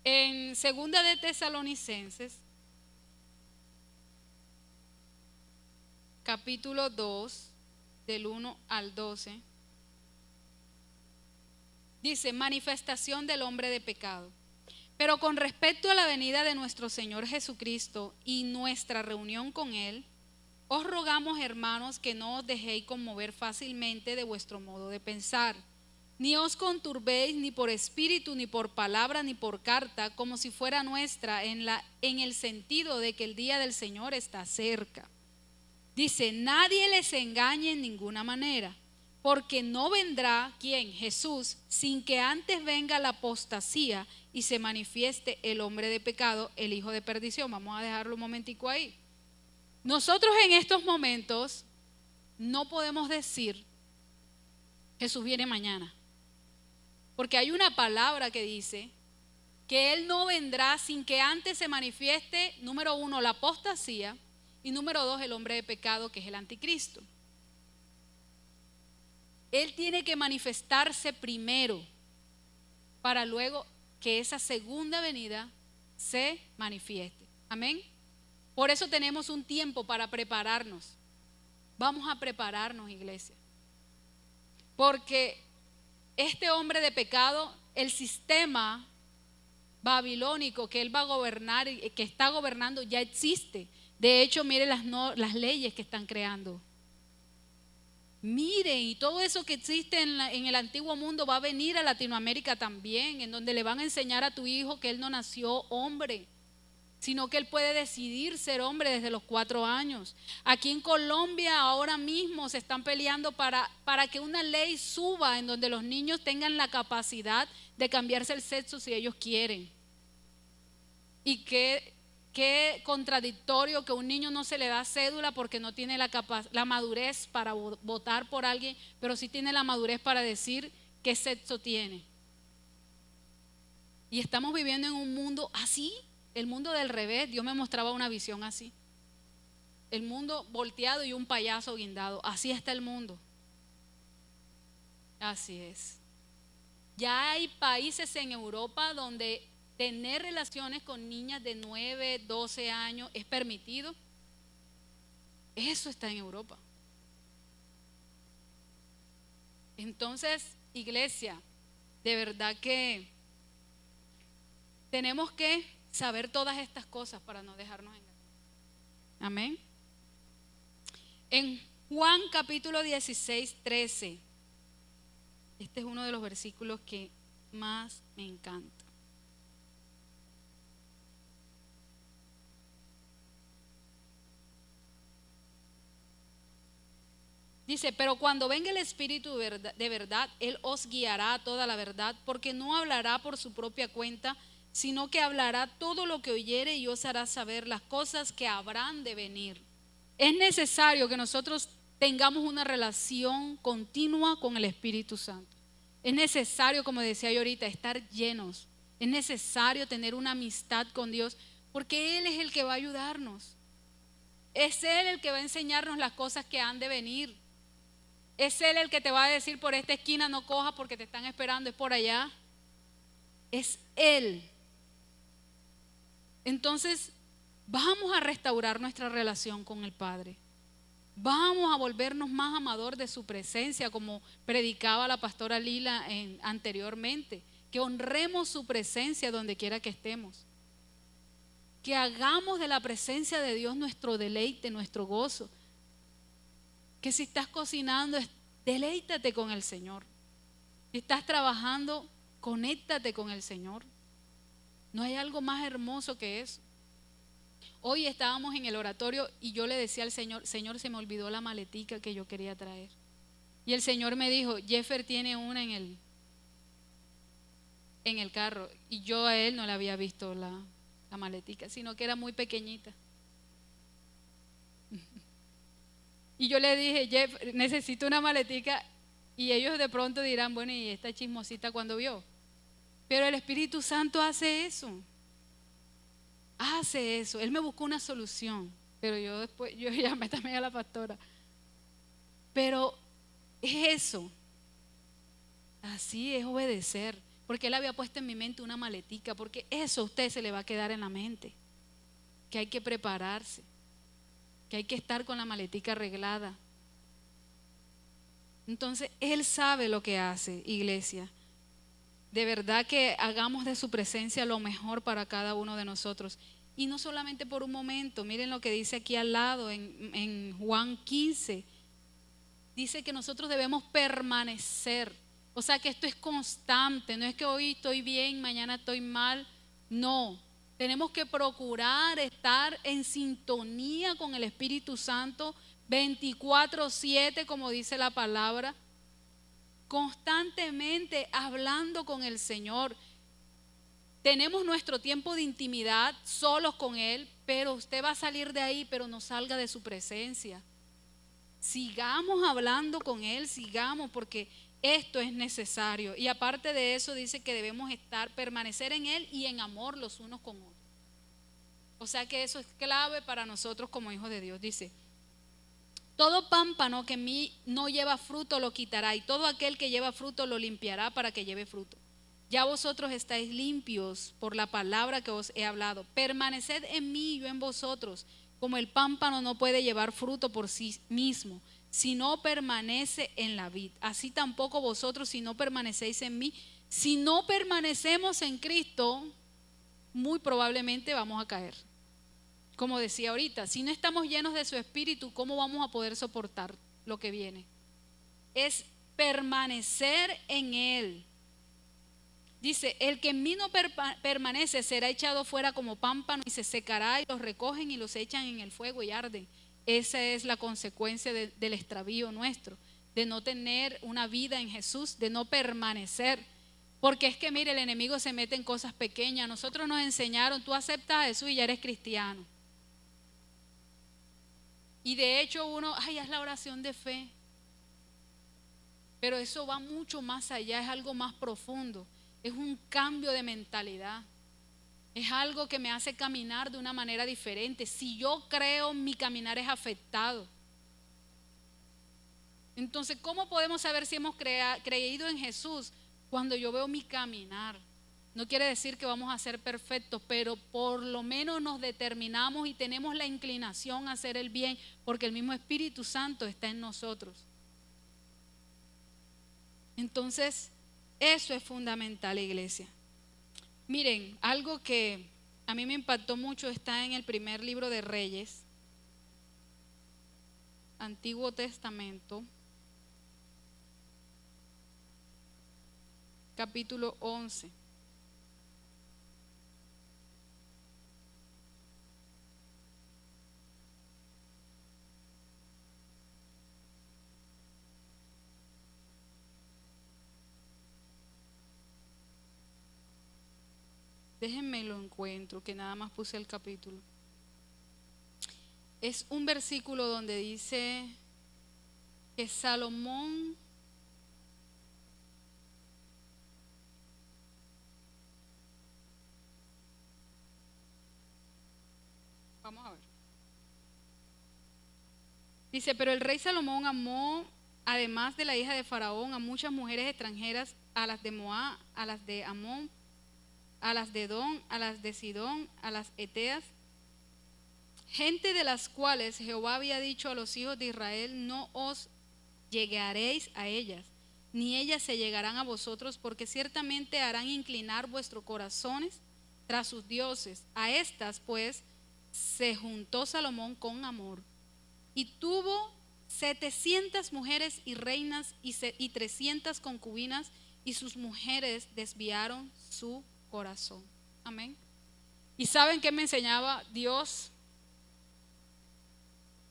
En 2 de Tesalonicenses, capítulo 2, del 1 al 12, dice, manifestación del hombre de pecado. Pero con respecto a la venida de nuestro Señor Jesucristo y nuestra reunión con Él, os rogamos, hermanos, que no os dejéis conmover fácilmente de vuestro modo de pensar, ni os conturbéis ni por espíritu, ni por palabra, ni por carta, como si fuera nuestra, en el sentido de que el día del Señor está cerca. Dice, nadie les engañe en ninguna manera, porque no vendrá, ¿quién? Jesús, sin que antes venga la apostasía y se manifieste el hombre de pecado, el hijo de perdición. Vamos a dejarlo un momentico ahí. Nosotros en estos momentos no podemos decir Jesús viene mañana, porque hay una palabra que dice que Él no vendrá sin que antes se manifieste, número 1, la apostasía, y número 2, el hombre de pecado, que es el anticristo. Él tiene que manifestarse primero para luego que esa segunda venida se manifieste. Amén. Por eso tenemos un tiempo para prepararnos. Vamos a prepararnos, iglesia. Porque este hombre de pecado, el sistema babilónico que él va a gobernar, que está gobernando, ya existe. De hecho, mire las leyes que están creando. Mire, y todo eso que existe en el antiguo mundo va a venir a Latinoamérica también, en donde le van a enseñar a tu hijo que él no nació hombre, sino que él puede decidir ser hombre desde los 4 años. Aquí en Colombia ahora mismo se están peleando para que una ley suba en donde los niños tengan la capacidad de cambiarse el sexo si ellos quieren. Y qué contradictorio que a un niño no se le da cédula porque no tiene la madurez para votar por alguien, pero sí tiene la madurez para decir qué sexo tiene. Y estamos viviendo en un mundo así, el mundo del revés. Dios me mostraba una visión así. El mundo volteado y un payaso guindado. Así está el mundo. Así es. Ya hay países en Europa donde tener relaciones con niñas de 9, 12 años es permitido. Eso está en Europa. Entonces, iglesia, de verdad que tenemos que saber todas estas cosas para no dejarnos engañar. Amén. En Juan capítulo 16, 13. Este es uno de los versículos que más me encanta. Dice, pero cuando venga el Espíritu de verdad, Él os guiará a toda la verdad, porque no hablará por su propia cuenta, sino que hablará todo lo que oyere y os hará saber las cosas que habrán de venir. Es necesario que nosotros tengamos una relación continua con el Espíritu Santo. Es necesario, como decía yo ahorita, estar llenos. Es necesario tener una amistad con Dios, porque Él es el que va a ayudarnos. Es Él el que va a enseñarnos las cosas que han de venir. Es Él el que te va a decir: por esta esquina no cojas porque te están esperando, es por allá. Es Él. Entonces, vamos a restaurar nuestra relación con el Padre. Vamos a volvernos más amador de su presencia, como predicaba la pastora Lila anteriormente. Que honremos su presencia donde quiera que estemos. Que hagamos de la presencia de Dios nuestro deleite, nuestro gozo. Que si estás cocinando, deleítate con el Señor. Si estás trabajando, conéctate con el Señor. No hay algo más hermoso que eso. Hoy estábamos en el oratorio y yo le decía al Señor: Señor, se me olvidó la maletica que yo quería traer. Y el Señor me dijo: Jeffer tiene una en el carro. Y yo a él no le había visto la maletica, sino que era muy pequeñita. Y yo le dije: Jeff, necesito una maletica. Y ellos de pronto dirán: bueno, ¿y esta chismosita cuando vio? Pero el Espíritu Santo hace eso. Hace eso. Él me buscó una solución. Pero yo llamé también a la pastora. Pero es eso. Así es obedecer. Porque Él había puesto en mi mente una maletica. Porque eso a usted se le va a quedar en la mente. Que hay que prepararse. Que hay que estar con la maletica arreglada. Entonces Él sabe lo que hace, iglesia. De verdad que hagamos de su presencia lo mejor para cada uno de nosotros. Y no solamente por un momento. Miren lo que dice aquí al lado en Juan 15. Dice que nosotros debemos permanecer. O sea que esto es constante. No es que hoy estoy bien, mañana estoy mal. No. Tenemos que procurar estar en sintonía con el Espíritu Santo 24/7, como dice la palabra. Constantemente hablando con el Señor. Tenemos nuestro tiempo de intimidad solos con Él, pero usted va a salir de ahí, pero no salga de su presencia. Sigamos hablando con Él, sigamos, porque esto es necesario. Y aparte de eso dice que debemos permanecer en Él y en amor los unos con otros. O sea que eso es clave para nosotros como hijos de Dios. Dice: todo pámpano que en mí no lleva fruto lo quitará, y todo aquel que lleva fruto lo limpiará para que lleve fruto. Ya vosotros estáis limpios por la palabra que os he hablado. Permaneced en mí y yo en vosotros. Como el pámpano no puede llevar fruto por sí mismo, si no permanece en la vid, así tampoco vosotros si no permanecéis en mí. Si no permanecemos en Cristo, muy probablemente vamos a caer. Como decía ahorita, si no estamos llenos de su Espíritu, ¿cómo vamos a poder soportar lo que viene? Es permanecer en Él. Dice: el que en mí no permanece será echado fuera como pámpano y se secará, y los recogen y los echan en el fuego y arden. Esa es la consecuencia del extravío nuestro, de no tener una vida en Jesús, de no permanecer. Porque es que mire, el enemigo se mete en cosas pequeñas. Nosotros nos enseñaron: tú aceptas a Jesús y ya eres cristiano. Y de hecho haz la oración de fe. Pero eso va mucho más allá, es algo más profundo. Es un cambio de mentalidad. Es algo que me hace caminar de una manera diferente. Si yo creo, mi caminar es afectado. Entonces, ¿cómo podemos saber si hemos creído en Jesús? Cuando yo veo mi caminar. No quiere decir que vamos a ser perfectos, pero por lo menos nos determinamos y tenemos la inclinación a hacer el bien, porque el mismo Espíritu Santo está en nosotros. Entonces, eso es fundamental, iglesia. Miren, algo que a mí me impactó mucho está en el primer libro de Reyes, Antiguo Testamento, capítulo 11. Déjenme lo encuentro, que nada más puse el capítulo. Es un versículo donde dice que Salomón vamos a ver. Dice, pero el rey Salomón amó, además de la hija de Faraón, a muchas mujeres extranjeras, a las de Moab, a las de Amón, a las de Edom, a las de Sidón, a las Eteas, gente de las cuales Jehová había dicho a los hijos de Israel, no os llegaréis a ellas, ni ellas se llegarán a vosotros, porque ciertamente harán inclinar vuestros corazones tras sus dioses. A estas pues se juntó Salomón con amor, y tuvo 700 mujeres y reinas y 300 concubinas, y sus mujeres desviaron su corazón. Amén. ¿Y saben qué me enseñaba Dios?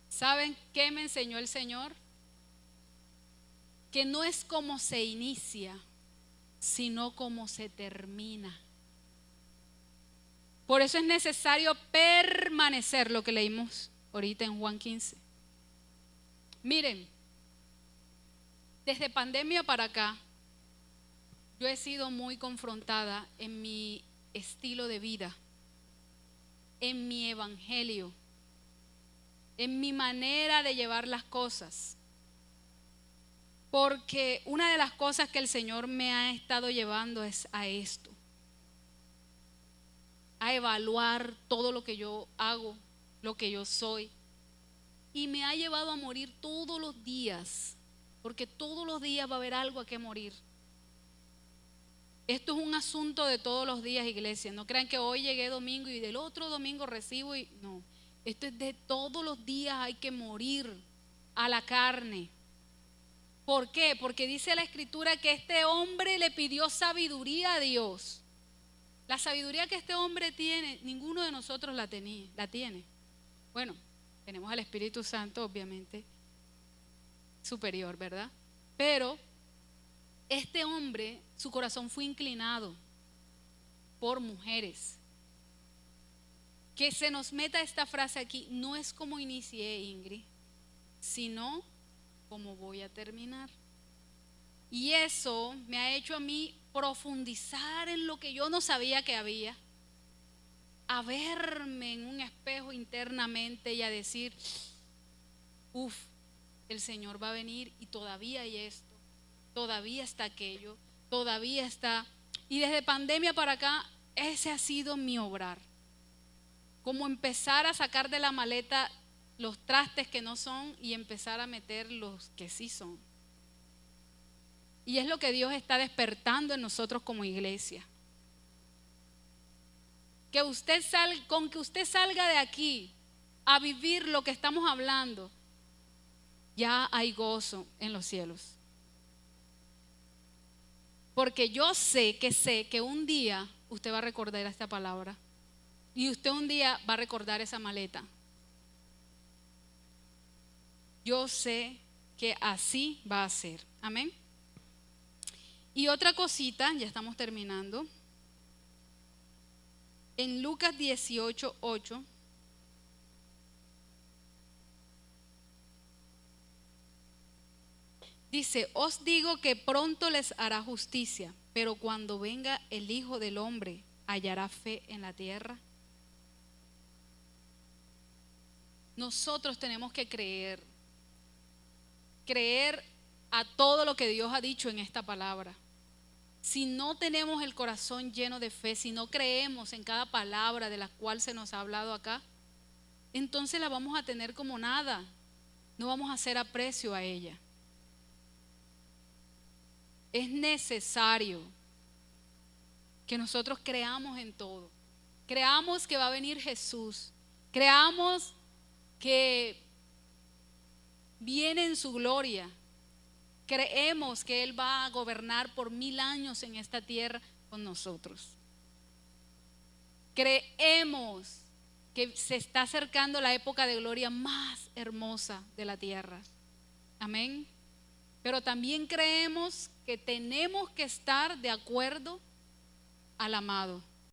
¿Saben qué me enseñó el Señor? Que no es como se inicia, sino como se termina. Por eso es necesario permanecer, lo que leímos ahorita en Juan 15. Miren, desde pandemia para acá, yo he sido muy confrontada en mi estilo de vida, en mi evangelio, en mi manera de llevar las cosas. Porque una de las cosas que el Señor me ha estado llevando es a esto, a evaluar todo lo que yo hago, lo que yo soy. Y me ha llevado a morir todos los días, porque todos los días va a haber algo a que morir. Esto es un asunto de todos los días, iglesia. No crean que hoy llegué domingo y del otro domingo recibo y no. Esto es de todos los días, hay que morir a la carne. ¿Por qué? Porque dice la Escritura que este hombre le pidió sabiduría a Dios. La sabiduría que este hombre tiene, ninguno de nosotros la tiene. Bueno, tenemos al Espíritu Santo, obviamente, superior, ¿verdad? Pero este hombre, su corazón fue inclinado por mujeres. Que se nos meta esta frase aquí, no es como inicié, Ingrid, sino como voy a terminar. Y eso me ha hecho a mí profundizar en lo que yo no sabía que había, a verme en un espejo internamente y a decir, el Señor va a venir y todavía hay esto, todavía está aquello, todavía está. Y desde pandemia para acá, ese ha sido mi obrar. Como empezar a sacar de la maleta los trastes que no son y empezar a meter los que sí son. Y es lo que Dios está despertando en nosotros como iglesia. Con que usted salga de aquí a vivir lo que estamos hablando, ya hay gozo en los cielos. Porque yo sé que un día usted va a recordar esta palabra y usted un día va a recordar esa maleta. Yo sé que así va a ser. Amén. Y otra cosita, ya estamos terminando. En Lucas 18:8. Dice, os digo que pronto les hará justicia, pero cuando venga el Hijo del Hombre, ¿hallará fe en la tierra? Nosotros tenemos que creer a todo lo que Dios ha dicho en esta palabra. Si no tenemos el corazón lleno de fe, si no creemos en cada palabra de la cual se nos ha hablado acá, entonces la vamos a tener como nada. No vamos a hacer aprecio a ella. Es necesario que nosotros creamos en todo. Creamos que va a venir Jesús. Creamos que viene en su gloria. Creemos que Él va a gobernar por 1000 años en esta tierra con nosotros. Creemos que se está acercando la época de gloria más hermosa de la tierra. Amén. Pero también creemos que tenemos que estar de acuerdo al amado.